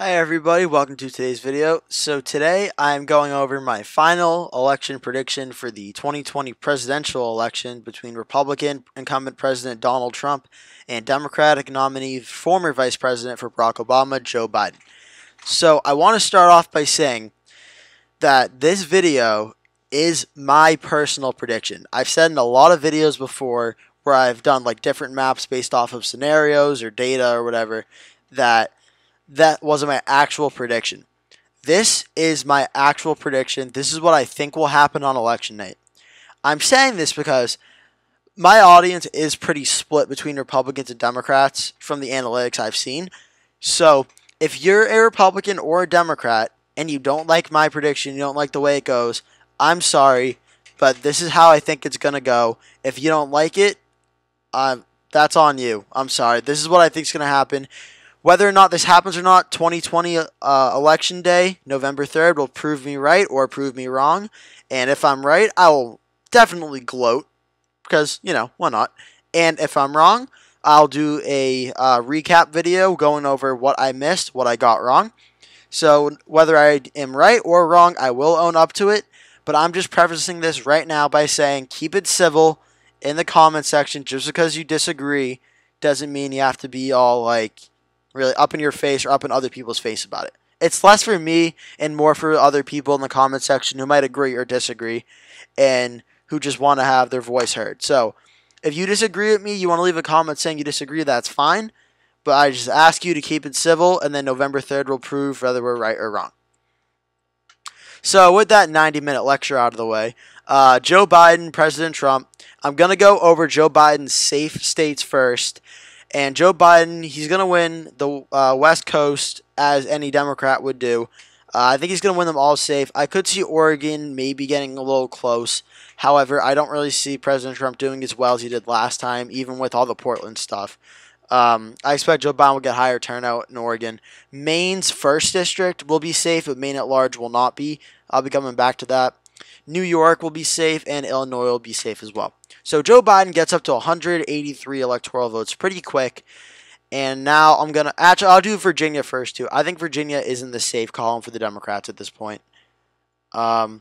Hi everybody, welcome to today's video. So today I'm going over my final election prediction for the 2020 presidential election between Republican incumbent President Donald Trump and Democratic nominee former Vice President for Barack Obama, Joe Biden. So I want to start off by saying that this video is my personal prediction. I've said in a lot of videos before where I've done like different maps based off of scenarios or data or whatever that wasn't my actual prediction. This is my actual prediction. This is what I think will happen on election night. I'm saying this because my audience is pretty split between Republicans and Democrats from the analytics I've seen. So if you're a Republican or a Democrat and you don't like my prediction, you don't like the way it goes, I'm sorry, but this is how I think it's going to go. If you don't like it, that's on you. I'm sorry. This is what I think is going to happen. Whether or not this happens or not, 2020 election day, November 3rd, will prove me right or prove me wrong. And if I'm right, I will definitely gloat because, why not? And if I'm wrong, I'll do a recap video going over what I missed, what I got wrong. So whether I am right or wrong, I will own up to it. But I'm just prefacing this right now by saying keep it civil in the comment section. Just because you disagree doesn't mean you have to be all like really up in your face or up in other people's face about it. It's less for me and more for other people in the comment section who might agree or disagree and who just want to have their voice heard. So if you disagree with me, you want to leave a comment saying you disagree, that's fine. But I just ask you to keep it civil, and then November 3rd will prove whether we're right or wrong. So with that 90-minute lecture out of the way, Joe Biden, President Trump, I'm going to go over Joe Biden's safe states first. And Joe Biden, he's going to win the West Coast as any Democrat would do. I think he's going to win them all safe. I could see Oregon maybe getting a little close. However, I don't really see President Trump doing as well as he did last time, even with all the Portland stuff. I expect Joe Biden will get higher turnout in Oregon. Maine's 1st district will be safe, but Maine at large will not be. I'll be coming back to that. New York will be safe, and Illinois will be safe as well. So Joe Biden gets up to 183 electoral votes pretty quick. And now I'll do Virginia first too. I think Virginia is in the safe column for the Democrats at this point. I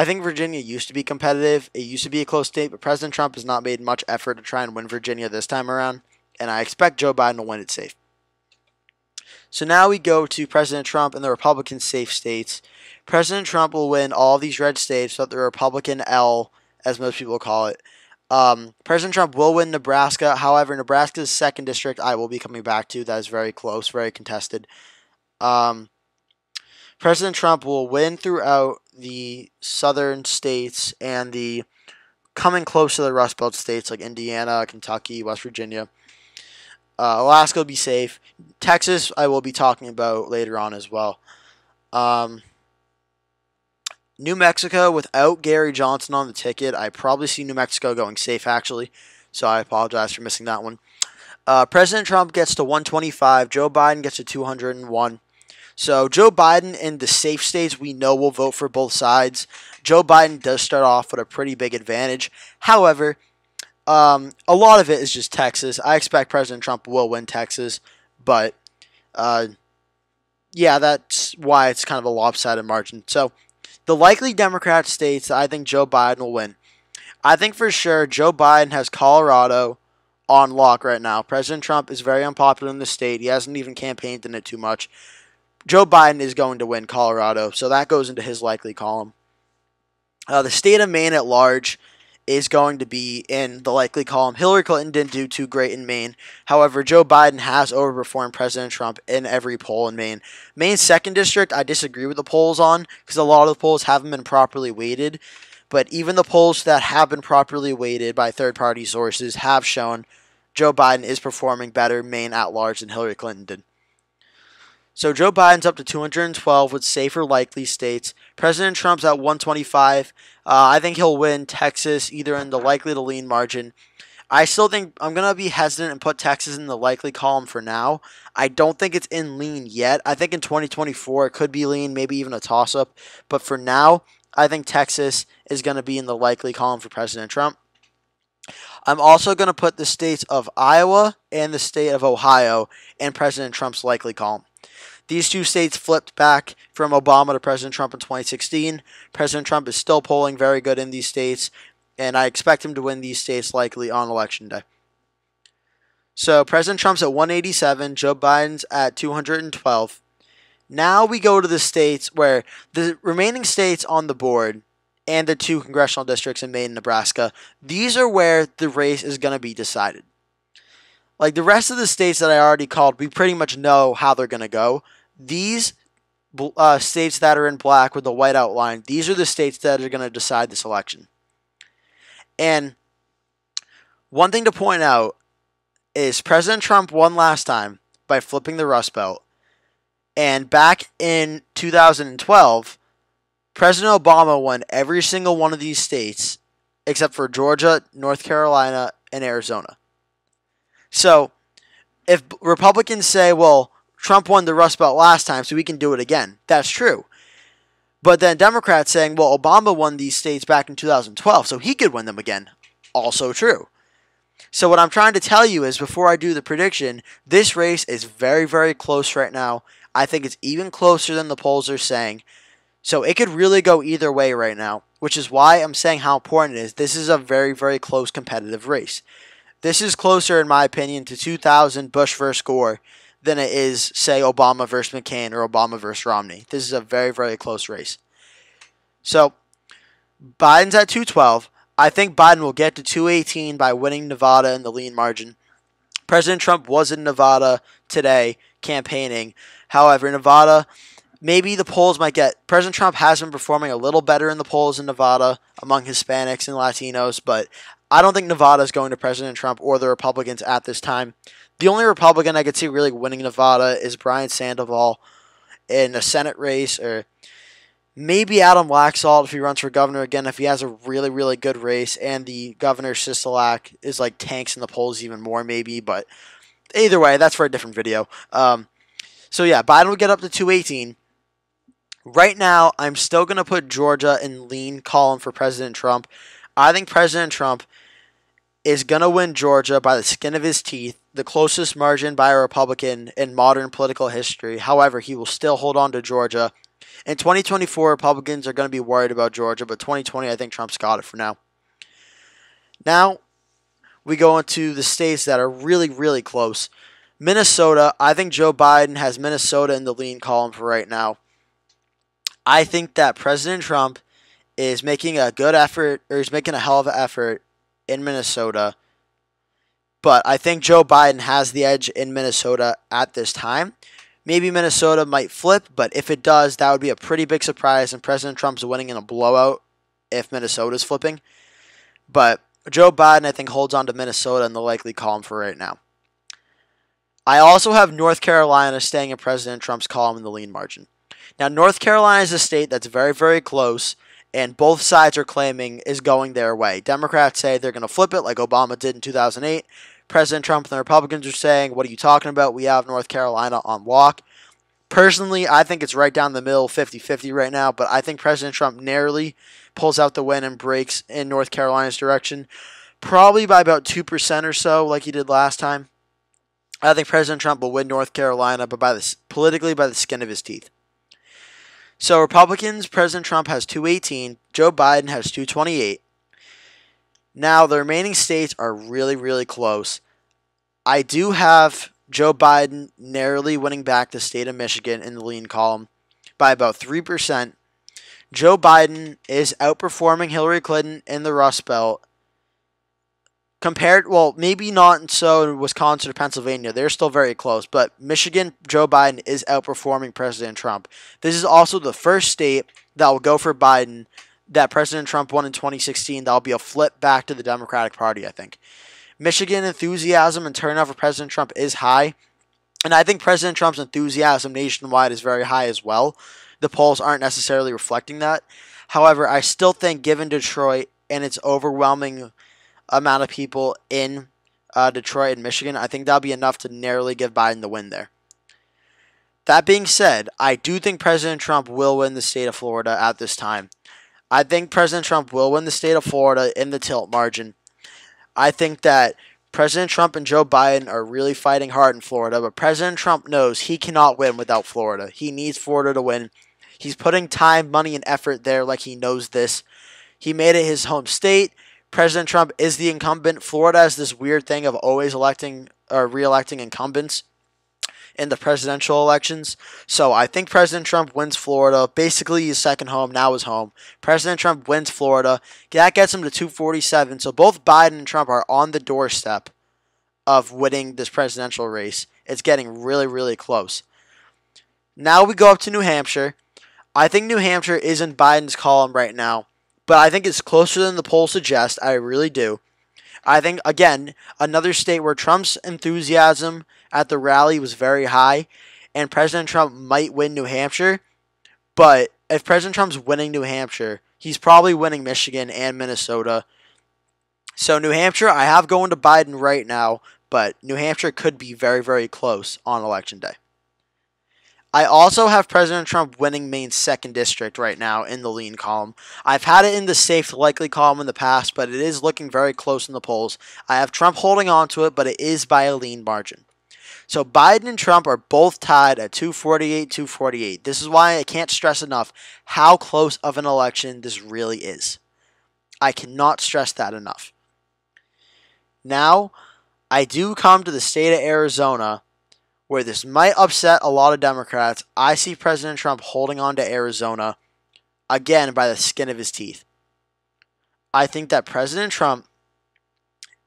think Virginia used to be competitive. It used to be a close state, but President Trump has not made much effort to try and win Virginia this time around. And I expect Joe Biden to win it safe. So now we go to President Trump and the Republican safe states. President Trump will win all these red states, but the Republican L, as most people call it. President Trump will win Nebraska. However, Nebraska's 2nd district I will be coming back to. That is very close, very contested. President Trump will win throughout the southern states and the coming close to the Rust Belt states like Indiana, Kentucky, West Virginia. Alaska will be safe. Texas I will be talking about later on as well. New Mexico, without Gary Johnson on the ticket, I probably see New Mexico going safe, actually. So I apologize for missing that one. President Trump gets to 125. Joe Biden gets to 201. So Joe Biden in the safe states we know will vote for both sides. Joe Biden does start off with a pretty big advantage. However, a lot of it is just Texas. I expect President Trump will win Texas. But, yeah, that's why it's kind of a lopsided margin. So the likely Democrat states I think Joe Biden will win. I think for sure Joe Biden has Colorado on lock right now. President Trump is very unpopular in the state. He hasn't even campaigned in it too much. Joe Biden is going to win Colorado, so that goes into his likely column. The state of Maine at large is going to be in the likely column. Hillary Clinton didn't do too great in Maine. However, Joe Biden has overperformed President Trump in every poll in Maine. Maine's 2nd district, I disagree with the polls on because a lot of the polls haven't been properly weighted. But even the polls that have been properly weighted by third-party sources have shown Joe Biden is performing better Maine at large than Hillary Clinton did. So Joe Biden's up to 212 with safer likely states. President Trump's at 125. I think he'll win Texas either in the likely to lean margin. I still think I'm going to be hesitant and put Texas in the likely column for now. I don't think it's in lean yet. I think in 2024 it could be lean, maybe even a toss-up. But for now, I think Texas is going to be in the likely column for President Trump. I'm also going to put the states of Iowa and the state of Ohio in President Trump's likely column. These two states flipped back from Obama to President Trump in 2016. President Trump is still polling very good in these states, and I expect him to win these states likely on Election Day. So President Trump's at 187, Joe Biden's at 212. Now we go to the states where the remaining states on the board and the 2 congressional districts in Maine and Nebraska, these are where the race is going to be decided. Like the rest of the states that I already called, we pretty much know how they're going to go. These states that are in black with the white outline, these are the states that are going to decide this election. And one thing to point out is President Trump won last time by flipping the Rust Belt. And back in 2012, President Obama won every single one of these states except for Georgia, North Carolina, and Arizona. So if Republicans say, well, Trump won the Rust Belt last time, so we can do it again, that's true. But then Democrats saying, well, Obama won these states back in 2012, so he could win them again, also true. So what I'm trying to tell you is, before I do the prediction, this race is very, very close right now. I think it's even closer than the polls are saying. So it could really go either way right now, which is why I'm saying how important it is. This is a very, very close competitive race. This is closer, in my opinion, to 2000 Bush versus Gore than it is, say, Obama versus McCain or Obama versus Romney. This is a very, very close race. So Biden's at 212. I think Biden will get to 218 by winning Nevada in the lean margin. President Trump was in Nevada today campaigning. However, Nevada, maybe the polls might get... President Trump has been performing a little better in the polls in Nevada among Hispanics and Latinos, but I don't think Nevada is going to President Trump or the Republicans at this time. The only Republican I could see really winning Nevada is Brian Sandoval in a Senate race, or maybe Adam Laxalt if he runs for governor again, if he has a really, really good race, and the governor Sisolak is like tanks in the polls even more maybe, but either way, that's for a different video. So yeah, Biden will get up to 218. Right now, I'm still going to put Georgia in lean column for President Trump. I think President Trump is going to win Georgia by the skin of his teeth, the closest margin by a Republican in modern political history. However, he will still hold on to Georgia. In 2024, Republicans are going to be worried about Georgia, but 2020, I think Trump's got it for now. Now, we go into the states that are really, really close. Minnesota, I think Joe Biden has Minnesota in the lean column for right now. I think that President Trump is making a good effort, or he's making a hell of an effort in Minnesota. But I think Joe Biden has the edge in Minnesota at this time. Maybe Minnesota might flip, but if it does, that would be a pretty big surprise, and President Trump's winning in a blowout if Minnesota's flipping. But Joe Biden, I think, holds on to Minnesota in the likely column for right now. I also have North Carolina staying in President Trump's column in the lean margin. Now, North Carolina is a state that's very, very close, and both sides are claiming is going their way. Democrats say they're going to flip it like Obama did in 2008. President Trump and the Republicans are saying, what are you talking about? We have North Carolina on lock. Personally, I think it's right down the middle, 50-50 right now, but I think President Trump narrowly pulls out the win and breaks in North Carolina's direction, probably by about 2% or so like he did last time. I think President Trump will win North Carolina, but politically by the skin of his teeth. So Republicans, President Trump has 218, Joe Biden has 228. Now, the remaining states are really, really close. I do have Joe Biden narrowly winning back the state of Michigan in the lean column by about 3%. Joe Biden is outperforming Hillary Clinton in the Rust Belt. Compared, well, maybe not so in Wisconsin or Pennsylvania. They're still very close. But Michigan, Joe Biden is outperforming President Trump. This is also the first state that will go for Biden that President Trump won in 2016. That will be a flip back to the Democratic Party, I think. Michigan enthusiasm and turnout for President Trump is high. And I think President Trump's enthusiasm nationwide is very high as well. The polls aren't necessarily reflecting that. However, I still think given Detroit and its overwhelming amount of people in Detroit and Michigan, I think that'll be enough to narrowly give Biden the win there. That being said, I do think President Trump will win the state of Florida at this time. I think President Trump will win the state of Florida in the tilt margin. I think that President Trump and Joe Biden are really fighting hard in Florida, but President Trump knows he cannot win without Florida. He needs Florida to win. He's putting time, money, and effort there like he knows this. He made it his home state. President Trump is the incumbent. Florida has this weird thing of always electing or re-electing incumbents in the presidential elections. So I think President Trump wins Florida. Basically, his second home, now his home. President Trump wins Florida. That gets him to 247. So both Biden and Trump are on the doorstep of winning this presidential race. It's getting really, really close. Now we go up to New Hampshire. I think New Hampshire is in Biden's column right now, but I think it's closer than the polls suggest. I really do. I think, again, another state where Trump's enthusiasm at the rally was very high, and President Trump might win New Hampshire, but if President Trump's winning New Hampshire, he's probably winning Michigan and Minnesota. So New Hampshire, I have going to Biden right now, but New Hampshire could be very, very close on Election Day. I also have President Trump winning Maine's 2nd District right now in the lean column. I've had it in the safe to likely column in the past, but it is looking very close in the polls. I have Trump holding on to it, but it is by a lean margin. So Biden and Trump are both tied at 248-248. This is why I can't stress enough how close of an election this really is. I cannot stress that enough. Now, I do come to the state of Arizona, where this might upset a lot of Democrats. I see President Trump holding on to Arizona, again, by the skin of his teeth. I think that President Trump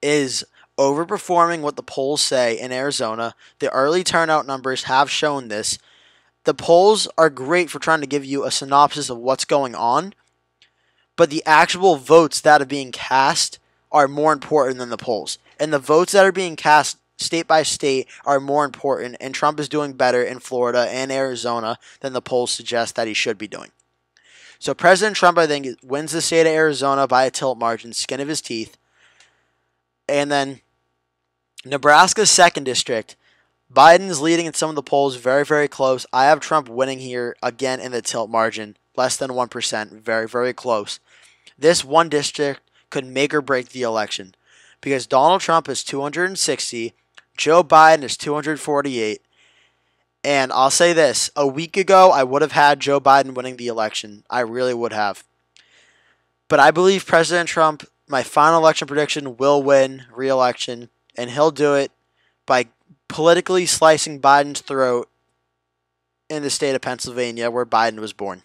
is overperforming what the polls say in Arizona. The early turnout numbers have shown this. The polls are great for trying to give you a synopsis of what's going on, but the actual votes that are being cast are more important than the polls. And the votes that are being cast state by state are more important, and Trump is doing better in Florida and Arizona than the polls suggest that he should be doing. So President Trump, I think, wins the state of Arizona by a tilt margin, skin of his teeth. And then Nebraska's 2nd District, Biden's leading in some of the polls, very, very close. I have Trump winning here, again, in the tilt margin, less than 1%, very, very close. This one district could make or break the election, because Donald Trump is 260, Joe Biden is 248, and I'll say this, a week ago I would have had Joe Biden winning the election. I really would have. But I believe President Trump, my final election prediction, will win re-election, and he'll do it by politically slicing Biden's throat in the state of Pennsylvania, where Biden was born.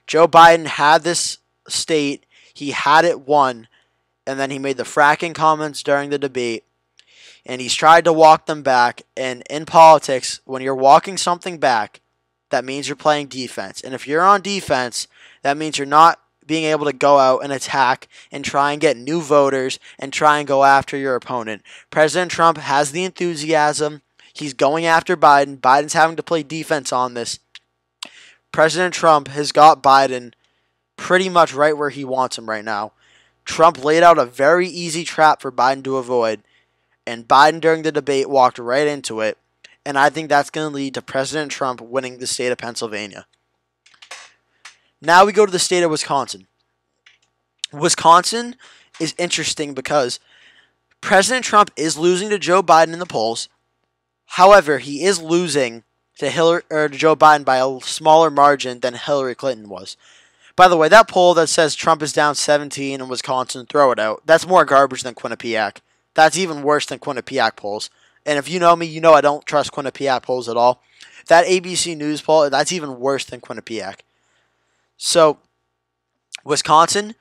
Joe Biden had this state, he had it won, and then he made the fracking comments during the debate, and he's tried to walk them back. And in politics, when you're walking something back, that means you're playing defense. And if you're on defense, that means you're not being able to go out and attack and try and get new voters and try and go after your opponent. President Trump has the enthusiasm. He's going after Biden. Biden's having to play defense on this. President Trump has got Biden pretty much right where he wants him right now. Trump laid out a very easy trap for Biden to avoid, and Biden during the debate walked right into it, and I think that's going to lead to President Trump winning the state of Pennsylvania. Now we go to the state of Wisconsin. Wisconsin is interesting because President Trump is losing to Joe Biden in the polls. However, he is losing to Joe Biden by a smaller margin than Hillary Clinton was. By the way, that poll that says Trump is down 17 in Wisconsin, throw it out. That's more garbage than Quinnipiac. That's even worse than Quinnipiac polls. And if you know me, you know I don't trust Quinnipiac polls at all. That ABC News poll, that's even worse than Quinnipiac. So, Wisconsin,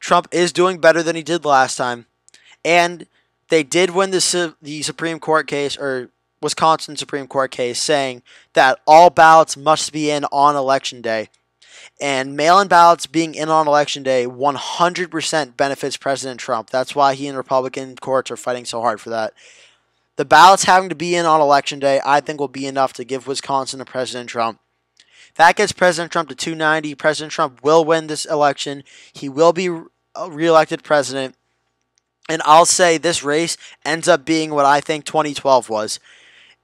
Trump is doing better than he did last time. And they did win the Supreme Court case, or Wisconsin Supreme Court case, saying that all ballots must be in on Election Day. And mail-in ballots being in on Election Day 100% benefits President Trump. That's why he and Republican courts are fighting so hard for that. The ballots having to be in on Election Day, I think, will be enough to give Wisconsin to President Trump. That gets President Trump to 290. President Trump will win this election. He will be reelected president. And I'll say this race ends up being what I think 2012 was.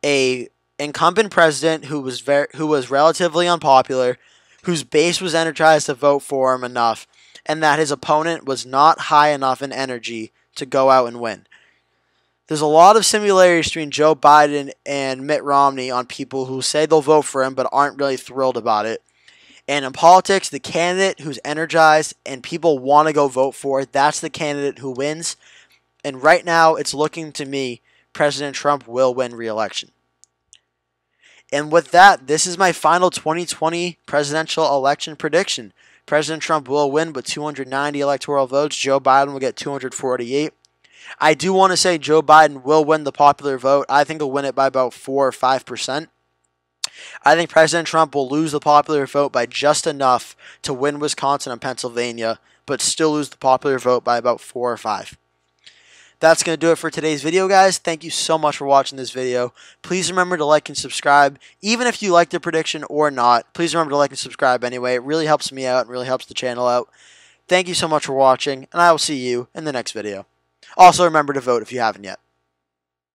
A incumbent president who was relatively unpopular, whose base was energized to vote for him enough, and that his opponent was not high enough in energy to go out and win. There's a lot of similarities between Joe Biden and Mitt Romney on people who say they'll vote for him but aren't really thrilled about it. And in politics, the candidate who's energized and people want to go vote for, that's the candidate who wins. And right now, it's looking to me President Trump will win re-election. And with that, this is my final 2020 presidential election prediction. President Trump will win with 290 electoral votes. Joe Biden will get 248. I do want to say Joe Biden will win the popular vote. I think he'll win it by about 4 or 5%. I think President Trump will lose the popular vote by just enough to win Wisconsin and Pennsylvania, but still lose the popular vote by about 4 or 5. That's going to do it for today's video, guys. Thank you so much for watching this video. Please remember to like and subscribe. Even if you like the prediction or not, please remember to like and subscribe anyway. It really helps me out and really helps the channel out. Thank you so much for watching, and I will see you in the next video. Also, remember to vote if you haven't yet.